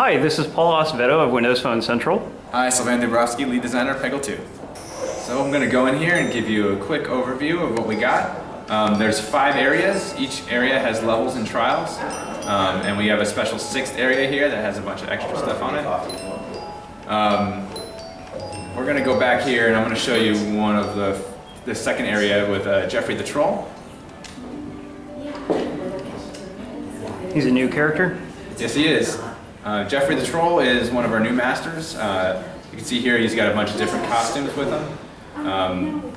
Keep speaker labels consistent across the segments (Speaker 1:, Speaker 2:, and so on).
Speaker 1: Hi, this is Paul Acevedo of Windows Phone Central.
Speaker 2: Hi, Sylvain Dubrovsky, lead designer at Peggle 2. So I'm going to go in here and give you a quick overview of what we got. There's 5 areas. Each area has levels and trials. And we have a special 6th area here that has a bunch of extra stuff on it. We're going to go back here and I'm going to show you one of the second area with Jeffrey the Troll.
Speaker 1: He's a new character?
Speaker 2: Yes, he is. Jeffrey the Troll is one of our new masters. You can see here he's got a bunch of different costumes with him.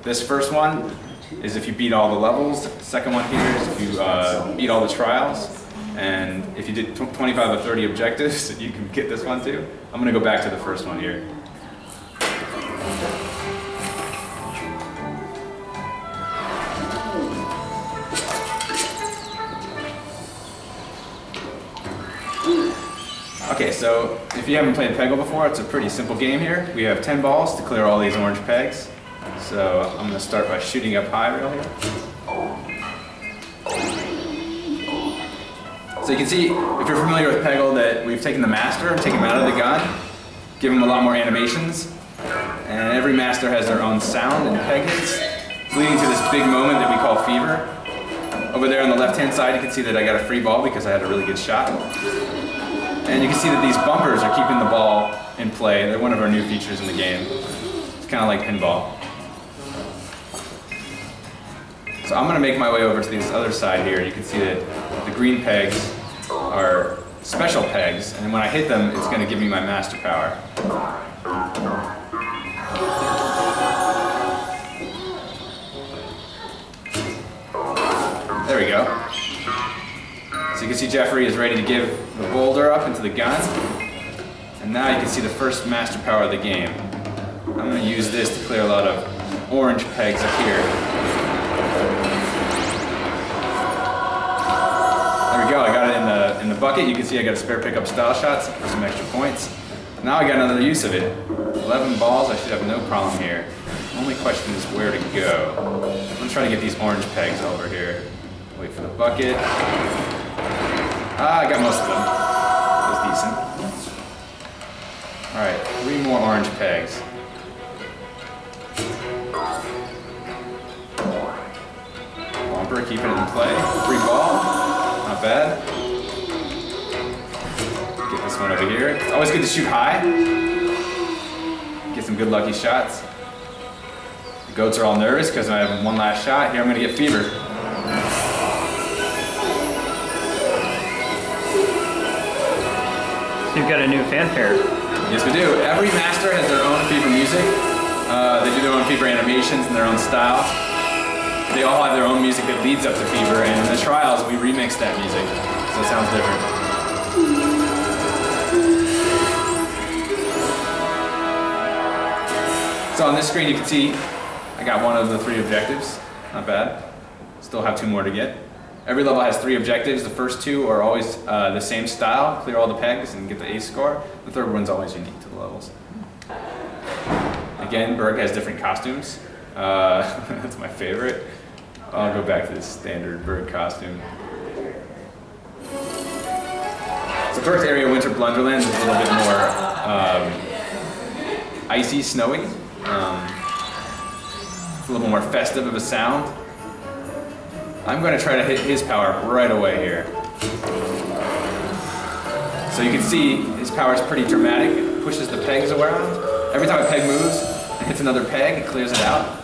Speaker 2: This first one is if you beat all the levels. The second one here is if you beat all the trials. And if you did 25 or 30 objectives, you can get this one too. I'm going to go back to the first one here. Okay, so if you haven't played Peggle before, it's a pretty simple game here. We have 10 balls to clear all these orange pegs. So I'm going to start by shooting up high real here. So you can see, if you're familiar with Peggle, that we've taken the master, taken him out of the gun, give him a lot more animations, and every master has their own sound and peg hits, leading to this big moment that we call fever. Over there on the left-hand side, you can see that I got a free ball because I had a really good shot. And you can see that these bumpers are keeping the ball in play. They're one of our new features in the game. It's kind of like pinball. So I'm going to make my way over to this other side here. You can see that the green pegs are special pegs, and when I hit them, it's going to give me my master power. There we go. So you can see Jeffrey is ready to give the boulder up into the gun. And now you can see the first master power of the game. I'm going to use this to clear a lot of orange pegs up here. There we go, I got it in the bucket. You can see I got a spare pickup style shots for some extra points. Now I got another use of it. 11 balls, I should have no problem here. The only question is where to go. I'm going to try to get these orange pegs over here. Wait for the bucket. I got most of them. That was decent. Alright, 3 more orange pegs. Bumper, keeping it in play. Free ball. Not bad. Get this one over here. It's always good to shoot high. Get some good lucky shots. The goats are all nervous because I have one last shot. Here I'm going to get fever.
Speaker 1: You've got a new fanfare.
Speaker 2: Yes, we do. Every master has their own fever music. They do their own fever animations and their own style. They all have their own music that leads up to fever, and in the trials we remix that music, so it sounds different. So on this screen you can see I got one of the 3 objectives. Not bad. Still have 2 more to get. Every level has 3 objectives. The first 2 are always the same style, clear all the pegs and get the ace score. The third one's always unique to the levels. Again, Berg has different costumes. That's my favorite. I'll go back to this standard Berg costume. So first area, Winter Blunderland, is a little bit more icy, snowy. It's a little more festive of a sound. I'm going to try to hit his power right away here. So you can see his power is pretty dramatic. It pushes the pegs around. Every time a peg moves and hits another peg, it clears it out.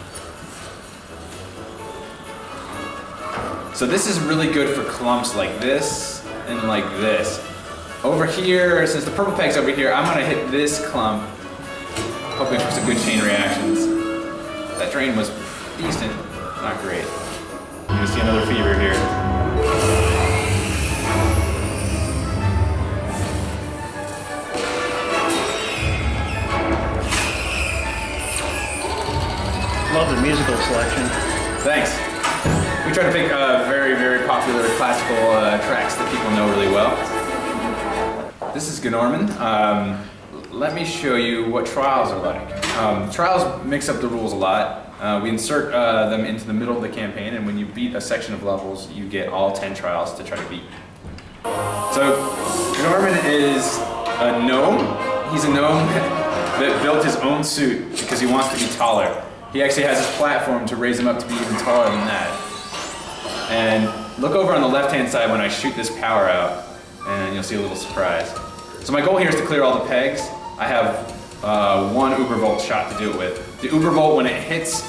Speaker 2: So this is really good for clumps like this and like this. Over here, since the purple peg's over here, I'm going to hit this clump, hoping for some good chain reactions. That drain was decent, not great. You can see another fever here.
Speaker 1: Love the musical selection.
Speaker 2: Thanks. We try to pick very, very popular classical tracks that people know really well. This is Gnorman. Let me show you what trials are like. Trials mix up the rules a lot. We insert them into the middle of the campaign, and when you beat a section of levels, you get all 10 trials to try to beat. So Norman is a gnome. He's a gnome that built his own suit because he wants to be taller. He actually has his platform to raise him up to be even taller than that. And look over on the left-hand side when I shoot this power out, and you'll see a little surprise. So my goal here is to clear all the pegs. I have one Ubervolt shot to do it with. The Ubervolt, when it hits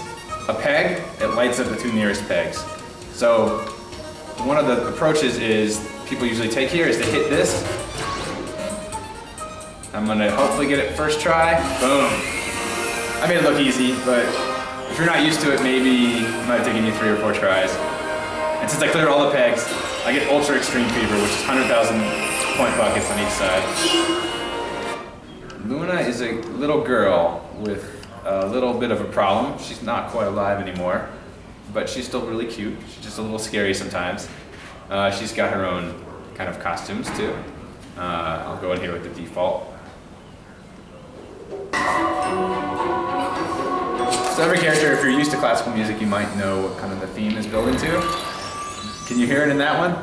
Speaker 2: a peg, it lights up the two nearest pegs. So one of the approaches people usually take here is to hit this. I'm gonna hopefully get it first try. Boom. I made it look easy, but if you're not used to it, maybe it might have taken you 3 or 4 tries. And since I cleared all the pegs, I get Ultra Extreme Fever, which is 100,000 point buckets on each side. Luna is a little girl with a little bit of a problem. She's not quite alive anymore, but she's still really cute. She's just a little scary sometimes. She's got her own kind of costumes too. I'll go in here with the default. So every character, if you're used to classical music, you might know what kind of the theme is building to. Can you hear it in that one?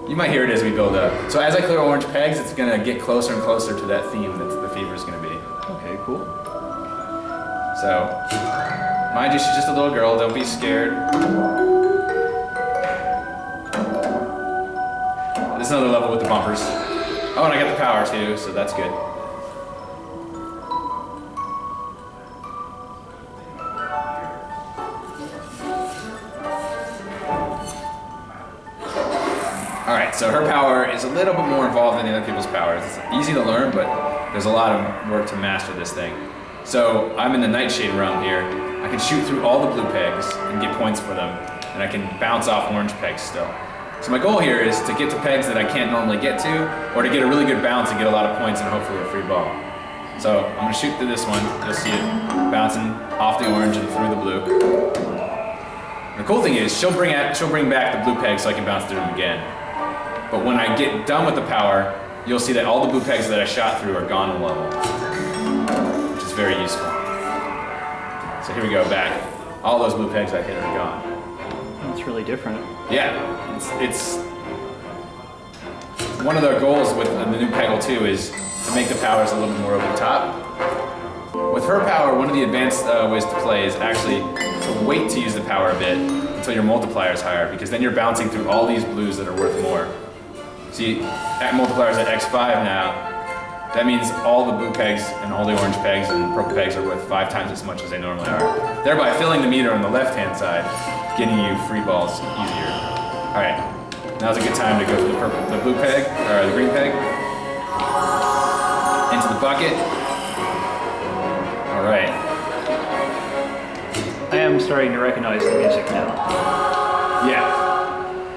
Speaker 2: You might hear it as we build up. So as I clear orange pegs, it's going to get closer and closer to that theme that the fever is going to be.
Speaker 1: Okay, cool.
Speaker 2: So, mind you, she's just a little girl. Don't be scared. There's another level with the bumpers. Oh, and I got the power too, so that's good. Alright, so her power is a little bit more involved than the other people's powers. It's easy to learn, but there's a lot of work to master this thing. So I'm in the Nightshade realm here. I can shoot through all the blue pegs and get points for them, and I can bounce off orange pegs still. So my goal here is to get to pegs that I can't normally get to, or to get a really good bounce and get a lot of points and hopefully a free ball. So I'm going to shoot through this one. You'll see it bouncing off the orange and through the blue. And the cool thing is she'll bring back the blue pegs so I can bounce through them again. But when I get done with the power, you'll see that all the blue pegs that I shot through are gone in level, which is very useful. So here we go, back. All those blue pegs I hit are gone.
Speaker 1: That's really different.
Speaker 2: Yeah, it's one of the goals with the new Peggle 2 is to make the powers a little bit more over the top. With her power, one of the advanced ways to play is actually to wait to use the power a bit until your multiplier is higher, because then you're bouncing through all these blues that are worth more. See, at multipliers at x5 now, that means all the blue pegs and all the orange pegs and purple pegs are worth 5 times as much as they normally are, thereby filling the meter on the left-hand side, getting you free balls easier. All right, now's a good time to go for the blue peg, or the green peg, into the bucket. All right.
Speaker 1: I am starting to recognize the music now.
Speaker 2: Yeah,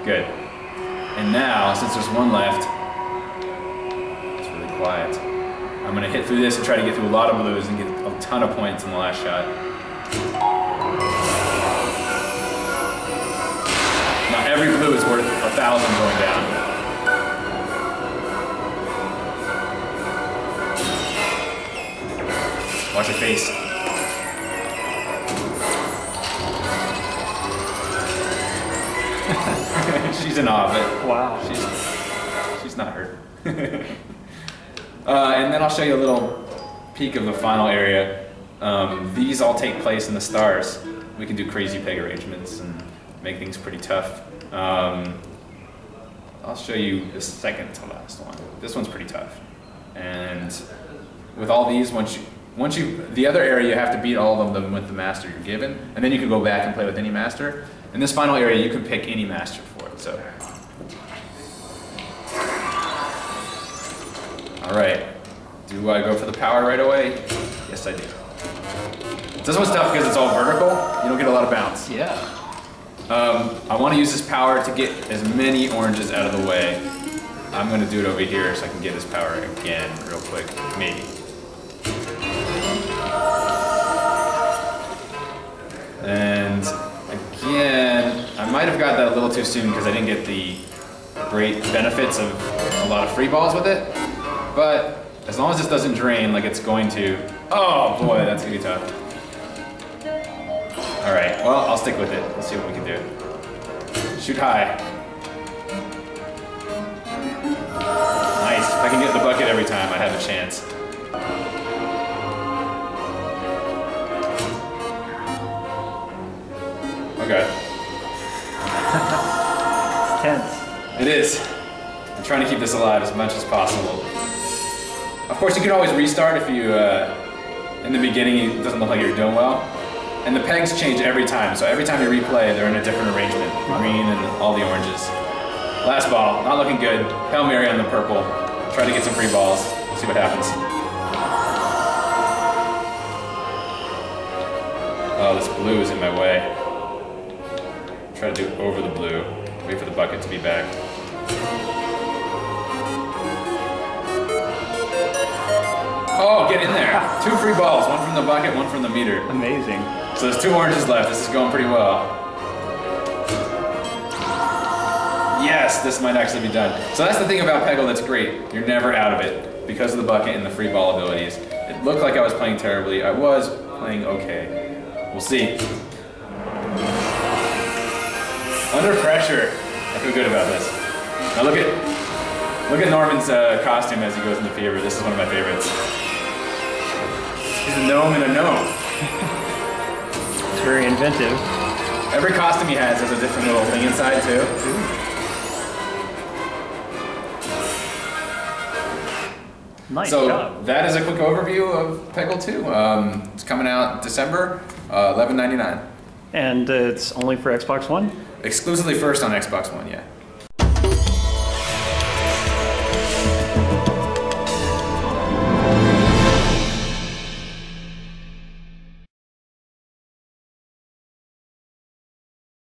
Speaker 2: good. And now, since there's one left, it's really quiet. I'm gonna hit through this and try to get through a lot of blues and get a ton of points in the last shot. Now every blue is worth 1,000 going down. Watch your face. She's in awe, but
Speaker 1: wow,
Speaker 2: she's not hurt. And then I'll show you a little peek of the final area. These all take place in the stars. We can do crazy peg arrangements and make things pretty tough. I'll show you the second to last one. This one's pretty tough. And with all these, the other area you have to beat all of them with the master you're given, and then you can go back and play with any master. In this final area, you can pick any master for it. So, all right. Do I go for the power right away? Yes, I do. This one's tough because it's all vertical. You don't get a lot of bounce.
Speaker 1: Yeah.
Speaker 2: I want to use this power to get as many oranges out of the way. I'm going to do it over here so I can get this power again real quick. Maybe. And again, I might have got that a little too soon because I didn't get the great benefits of a lot of free balls with it. But as long as this doesn't drain like it's going to, oh boy, that's gonna be tough. All right, well, I'll stick with it. Let's see what we can do. Shoot high. Nice. If I can get the bucket every time, I have a chance. Okay.
Speaker 1: It's tense.
Speaker 2: It is. I'm trying to keep this alive as much as possible. Of course, you can always restart if you, in the beginning, it doesn't look like you're doing well. And the pegs change every time, so every time you replay, they're in a different arrangement. The green and all the oranges. Last ball, not looking good. Hail Mary on the purple. Try to get some free balls. We'll see what happens. Oh, this blue is in my way. Try to do it over the blue. Wait for the bucket to be back. Oh, get in there. 2 free balls, one from the bucket, one from the meter.
Speaker 1: Amazing.
Speaker 2: So there's 2 oranges left. This is going pretty well. Yes, this might actually be done. So that's the thing about Peggle that's great. You're never out of it because of the bucket and the free ball abilities. It looked like I was playing terribly. I was playing okay. We'll see. Under pressure. I feel good about this. Now look at Norman's costume as he goes into fever. This is one of my favorites. He's a gnome in a gnome.
Speaker 1: It's very inventive.
Speaker 2: Every costume he has a different little thing inside too.
Speaker 1: Nice
Speaker 2: So
Speaker 1: job.
Speaker 2: that is a quick overview of Peggle 2. It's coming out December, $11.99.
Speaker 1: And it's only for Xbox One?
Speaker 2: Exclusively first on Xbox One, yeah.